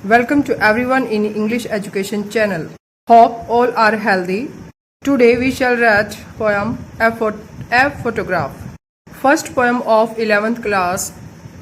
Welcome to everyone in English Education channel. Hope all are healthy. Today we shall read poem A Photograph. First poem of 11th class,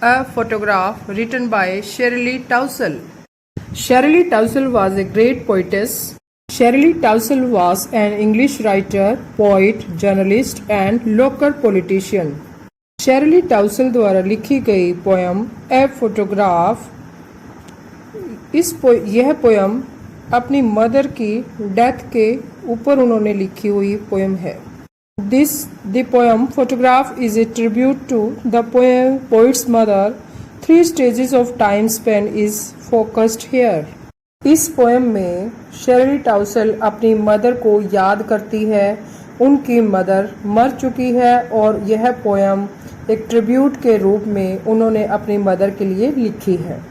A Photograph, written by Shirley Tousell. Shirley Tousell was a great poetess. Shirley Tousell was an English writer, poet, journalist and local politician. Shirley Tousell द्वारा लिखी गई poem a photograph, यह poem अपनी mother की death के ऊपर उन्होंने लिखी हुई पोयम है। The poem photograph is a tribute to the poet's mother. 3 stages of time span is focused here. इस पोयम में शेरली टाउसेल अपनी मदर को याद करती है। उनकी मदर मर चुकी है और यह पोयम एक ट्रिब्यूट के रूप में उन्होंने अपनी मदर के लिए लिखी है।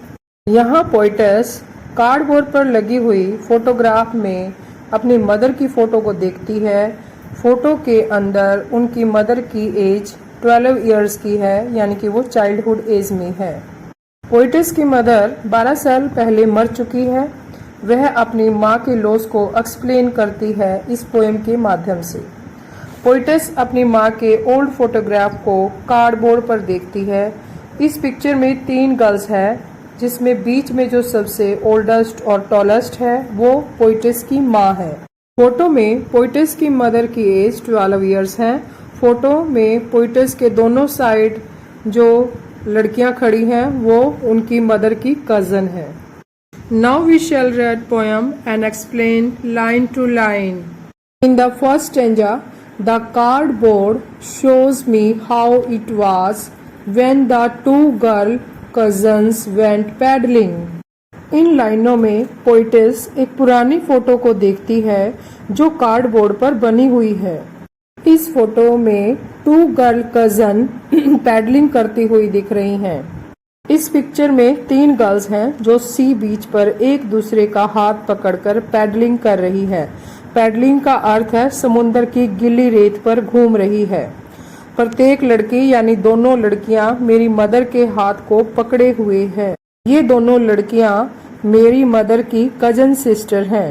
यहाँ पोइटेस कार्डबोर्ड पर लगी हुई फोटोग्राफ में अपनी मदर की फ़ोटो को देखती है। फ़ोटो के अंदर उनकी मदर की एज 12 इयर्स की है, यानी कि वो चाइल्डहुड एज में है। पोइटेस की मदर 12 साल पहले मर चुकी है। वह अपनी माँ के लॉस को एक्सप्लेन करती है इस पोएम के माध्यम से। पोइटेस अपनी माँ के ओल्ड फोटोग्राफ को कार्डबोर्ड पर देखती है। इस पिक्चर में 3 गर्ल्स है, जिसमें बीच में जो सबसे ओल्डेस्ट और टॉलेस्ट है वो पोइटेस की माँ है। फोटो में पोइटेस की मदर की एज 12 इयर्स है। फोटो में पोइटेस के दोनों साइड जो लड़कियां खड़ी हैं वो उनकी मदर की कजन है। Now we shall read poem and explain line to line. In the first stanza, the cardboard shows me how it was when the 2 girl cousins went paddling. इन लाइनों में पोइटेस एक पुरानी फोटो को देखती है जो कार्डबोर्ड पर बनी हुई है। इस फोटो में 2 गर्ल कजन पैडलिंग करती हुई दिख रही हैं। इस पिक्चर में 3 गर्ल्स हैं जो सी बीच पर एक दूसरे का हाथ पकड़कर पैडलिंग कर रही है। पैडलिंग का अर्थ है समुद्र की गीली रेत पर घूम रही है। प्रत्येक लड़की यानी दोनों लड़कियां मेरी मदर के हाथ को पकड़े हुए हैं। ये दोनों लड़कियां मेरी मदर की कजन सिस्टर हैं।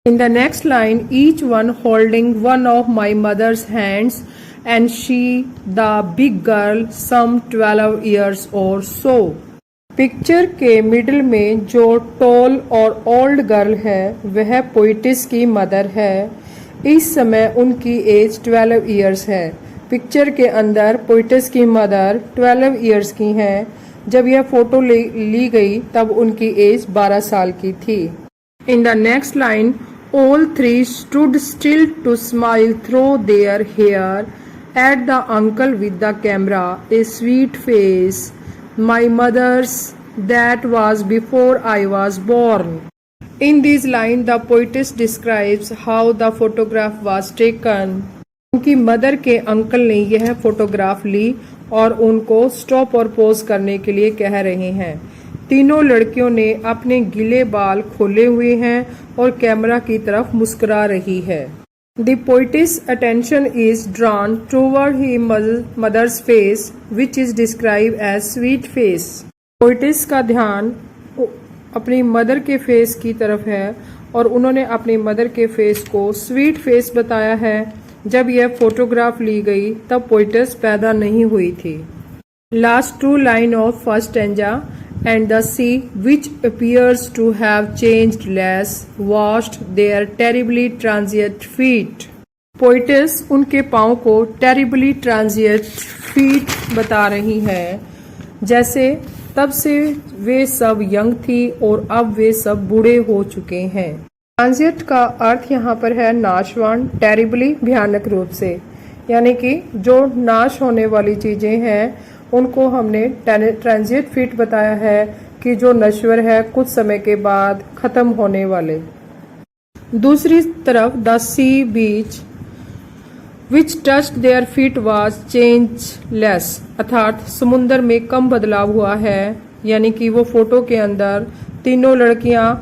In the next line, each one holding one of my mother's hands, and she, the big girl, some 12 years or so. Picture के मिडिल में जो टॉल और ओल्ड गर्ल है वह पोइटेस की मदर है। इस समय उनकी एज 12 इयर्स है। पिक्चर के अंदर पोइटेस की मदर 12 इयर्स की हैं। जब यह फोटो ली गई तब उनकी एज 12 साल की थी। In the next line, all 3 stood still to smile through their hair at the uncle with the camera, a sweet face, my mother's, that was before I was born. In these lines, the poetess describes how the photograph was taken. उनकी mother के uncle ने यह photograph ली और उनको stop और pose करने के लिए कह रहे हैं। तीनों लड़कियों ने अपने गीले बाल खोले हुए हैं और कैमरा की तरफ मुस्कुरा रही है। The poetess' attention is drawn toward her mother's face, which is described as sweet face. Poetess का ध्यान अपनी मदर के फेस की तरफ है और उन्होंने अपनी मदर के फेस को स्वीट फेस बताया है। जब यह फोटोग्राफ ली गई तब पोइटेस पैदा नहीं हुई थी। Last 2 line of first stanza, and the sea, which appears to have changed less, washed their terribly transient feet. Poetess उनके पाँव को terribly transient feet बता रही है, जैसे तब से वे सब यंग थी और अब वे सब बूढ़े हो चुके हैं। ट्रांजिएंट का अर्थ यहाँ पर है नाशवान, टेरिबली भयानक रूप से, यानी कि जो नाश होने वाली चीजें हैं उनको हमने ट्रांजिएंट फीट बताया है कि जो नश्वर है कुछ समय के बाद खत्म होने वाले। दूसरी तरफ the sea beach which touched their feet was changeless, अर्थात समुन्दर में कम बदलाव हुआ है, यानी कि वो फोटो के अंदर तीनों लड़कियां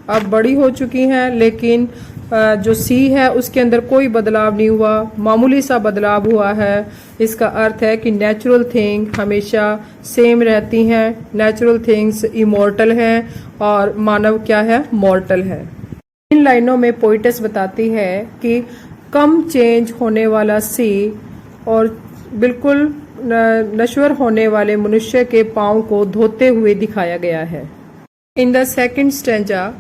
अब बड़ी हो चुकी हैं लेकिन जो सी है उसके अंदर कोई बदलाव नहीं हुआ, मामूली सा बदलाव हुआ है। इसका अर्थ है कि नेचुरल थिंग हमेशा सेम रहती हैं, नेचुरल थिंग्स इमॉर्टल हैं और मानव क्या है, मॉर्टल है। इन लाइनों में पोइटस बताती है कि कम चेंज होने वाला सी और बिल्कुल नश्वर होने वाले मनुष्य के पांव को धोते हुए दिखाया गया है। In the second stanza,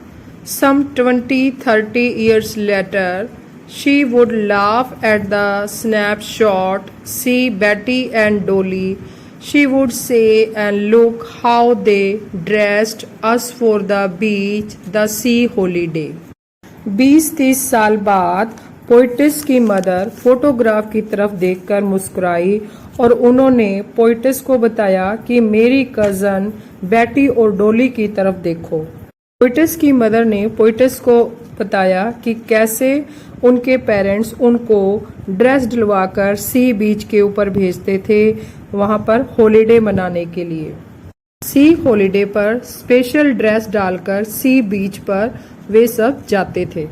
some 20-30 years later, she would laugh at the snapshot, see Betty and Dolly. She would say, and look how they dressed us for the beach, the sea holiday. 20-30 साल बाद poet's की mother photograph की तरफ देखकर मुस्कुराई और उन्होंने poet's को बताया कि मेरी कजन बेटी और डोली की तरफ देखो। पोइटस की मदर ने पोइटस को बताया कि कैसे उनके पेरेंट्स उनको ड्रेस दिलवाकर सी बीच के ऊपर भेजते थे, वहां पर हॉलिडे मनाने के लिए। सी हॉलिडे पर स्पेशल ड्रेस डालकर सी बीच पर वे सब जाते थे।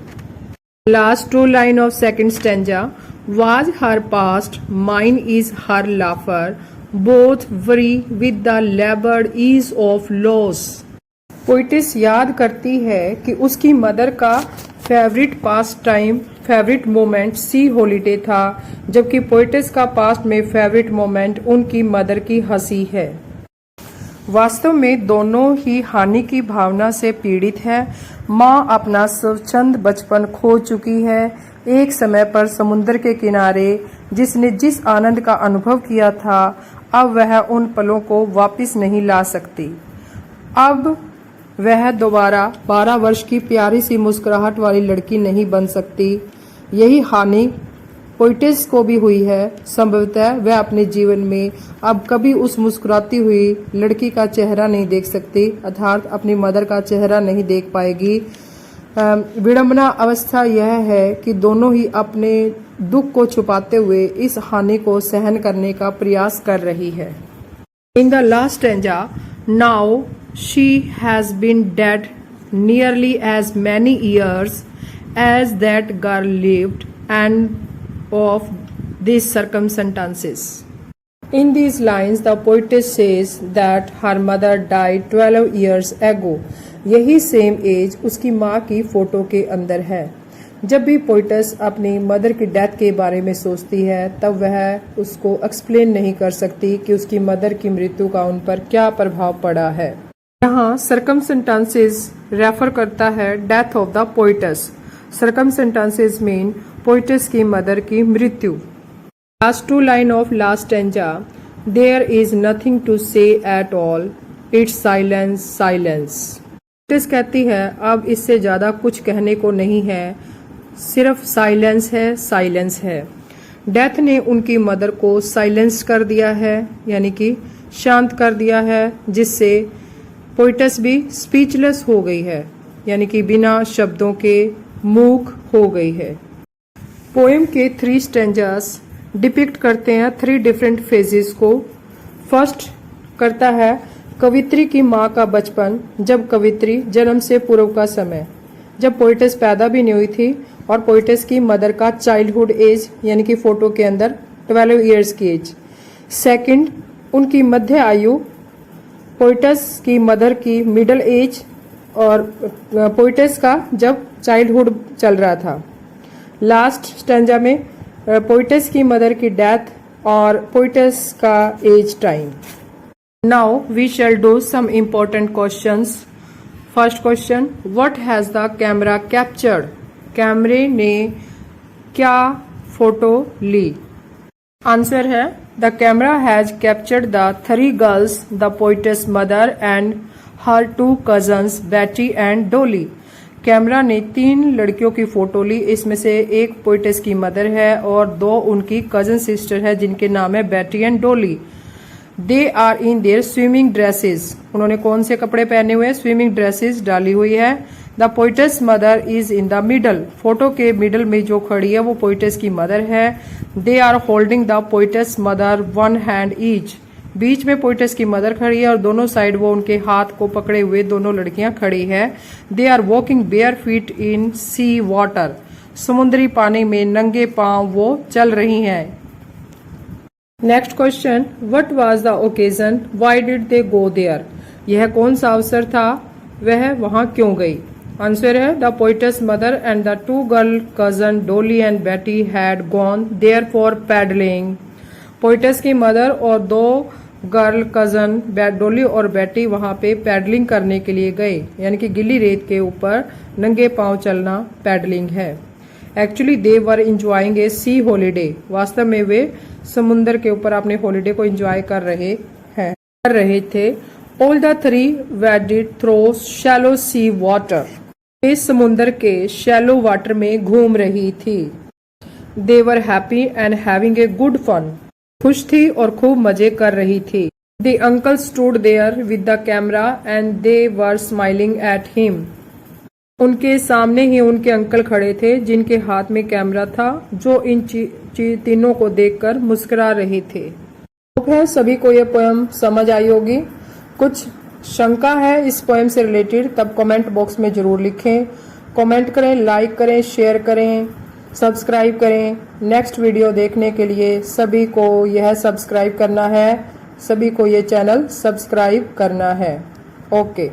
Last two line of second stanza, was her past, mine is her laughter, both wry with the laboured ease of loss. Poetess याद करती है कि उसकी मदर का favourite pastime, favourite moment sea holiday था, जबकि पोइटस का past में फेवरेट मोमेंट उनकी मदर की हंसी है। वास्तव में दोनों ही हानि की भावना से पीड़ित है। माँ अपना स्वच्छंद बचपन खो चुकी है। एक समय पर समुद्र के किनारे जिसने जिस आनंद का अनुभव किया था, अब वह उन पलों को वापस नहीं ला सकती। अब वह दोबारा 12 वर्ष की प्यारी सी मुस्कुराहट वाली लड़की नहीं बन सकती। यही हानि पोइटस को भी हुई है। संभवतः वह अपने जीवन में अब कभी उस मुस्कुराती हुई लड़की का चेहरा नहीं देख सकती, अर्थात अपनी मदर का चेहरा नहीं देख पाएगी। विडंबना अवस्था यह है कि दोनों ही अपने दुख को छुपाते हुए इस हानि को सहन करने का प्रयास कर रही है। In the last stanza, now she has been dead nearly as many years as that girl lived, and of these circumstances. In these lines, the poetess says that her mother died 12 years ago. यही same as उसकी माँ की photo के अंदर है। जब भी poet's अपनी मदर की डेथ के बारे में सोचती है, तब वह उसको एक्सप्लेन नहीं कर सकती कि उसकी मदर की मृत्यु का उन पर क्या प्रभाव पड़ा है। यहाँ सर्कमस्टेंसेस रेफर करता है death of the poetess. Circumstances mean poetess की मदर की मृत्यु। Last two line of last stanza, there is nothing to say at all, it's silence silence. Poetess कहती है अब इससे ज्यादा कुछ कहने को नहीं है, सिर्फ साइलेंस है, साइलेंस है। डेथ ने उनकी मदर को साइलेंस कर दिया है, यानी कि शांत कर दिया है, जिससे पोइटस भी स्पीचलेस हो गई है, यानी कि बिना शब्दों के मूक हो गई है। पोएम के 3 स्टैंजास डिपिक्ट करते हैं 3 डिफरेंट फेजेस को। फर्स्ट करता है कवित्री की माँ का बचपन, जब कवित्री जन्म से पूर्व का समय, जब पोइटस पैदा भी नहीं हुई थी, और पोइटस की मदर का चाइल्डहुड एज, यानी कि फोटो के अंदर 12 इयर्स की एज। सेकंड, उनकी मध्य आयु, पोइटस की मदर की मिडिल एज और पोइटस का जब चाइल्डहुड चल रहा था। लास्ट स्टैंजा में पोइटस की मदर की डेथ और पोइटस का age time. Now we shall do some important questions. First question, what has the camera captured? कैमरे ने क्या फोटो ली? आंसर है The camera has captured the 3 girls, the poetess mother and her 2 cousins Betty and Dolly. Camera ने 3 लड़कियों की photo ली, इसमें से एक पोइटस की मदर है और 2 उनकी कजन सिस्टर है जिनके नाम है Betty and Dolly. They are in their swimming dresses. उन्होंने कौन से कपड़े पहने हुए? स्विमिंग ड्रेसेस डाली हुई है। The poet's mother is in the middle. Photo के मिडल में जो खड़ी है वो पोइटस की मदर है। They are holding the poet's mother 1 hand each. बीच में पोइटस की मदर खड़ी है और दोनों साइड वो उनके हाथ को पकड़े हुए दोनों लड़कियां खड़ी है। They are walking bare feet in sea water. समुद्री पानी में नंगे पांव वो चल रही हैं। Next question, what was the occasion, why did they go there? यह कौन सा अवसर था, वह वहां क्यों गई? आंसर है the poet's mother and the two girl cousin Dolly and Betty had gone there for paddling. Poet's की मदर और दो गर्ल कजन डोली और बेटी वहां पे पैडलिंग करने के लिए गए, यानी कि गिल्ली रेत के ऊपर नंगे पांव चलना पैडलिंग है। Actually they were enjoying A C holiday, वास्तव में वे समुद्र के ऊपर अपने हॉलीडे को एंजॉय कर रहे थे। All the three waded through shallow sea water, वे समुद्र के शैलो वाटर में घूम रही थी। They were happy and having a good fun, खुश थी और खूब मजे कर रही थी। The uncle stood there with the camera and they were smiling at him, उनके सामने ही उनके अंकल खड़े थे जिनके हाथ में कैमरा था, जो इन तीनों को देखकर मुस्कुरा रहे थे। होप है सभी को ये पोएम समझ आई होगी। कुछ शंका है इस पोएम से रिलेटेड तब कमेंट बॉक्स में जरूर लिखें। कमेंट करें, लाइक करें, शेयर करें, सब्सक्राइब करें। नेक्स्ट वीडियो देखने के लिए सभी को यह सब्सक्राइब करना है, सभी को ये चैनल सब्सक्राइब करना है। ओके।